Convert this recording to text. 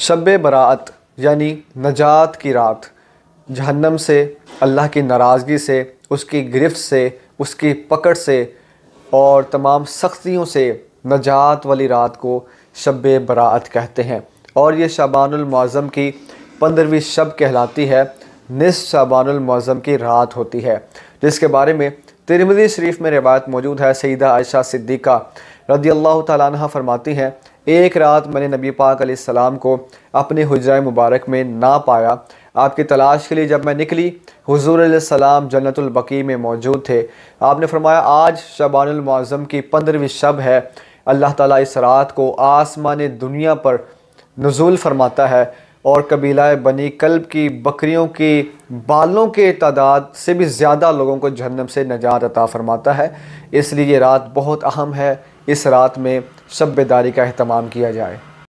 शब बराअत यानी नजात की रात, जहन्नम से, अल्लाह की नाराज़गी से, उसकी गिरफ्त से, उसकी पकड़ से और तमाम सख्तियों से नजात वाली रात को शब बराअत कहते हैं। और ये शाबानुल मुअज़्ज़म की 15वीं शब कहलाती है। निस्फ़ शाबानुल मुअज़्ज़म की रात होती है, जिसके बारे में तिरमिज़ी शरीफ में रिवायत मौजूद है। सैयदा आयशा सिद्दीक़ा रज़ियल्लाहु तआला अन्हा फरमाती हैं, एक रात मैंने नबी पाक अलैहिस्सलाम को अपने हुज्रा मुबारक में ना पाया। आपकी तलाश के लिए जब मैं निकली, हुज़ूर अलैहिस्सलाम जन्नतुल बकी में मौजूद थे। आपने फरमाया, आज शाबानुल मुअज़्ज़म की 15वीं शब है। अल्लाह ताला इस रात को आसमान दुनिया पर नुज़ूल फरमाता है और कबीला बनी कल्ब की बकरियों की बालों के तादाद से भी ज़्यादा लोगों को जहन्नम से नजात अता फरमाता है। इसलिए ये रात बहुत अहम है। इस रात में शब बेदारी का अहतमाम किया जाए।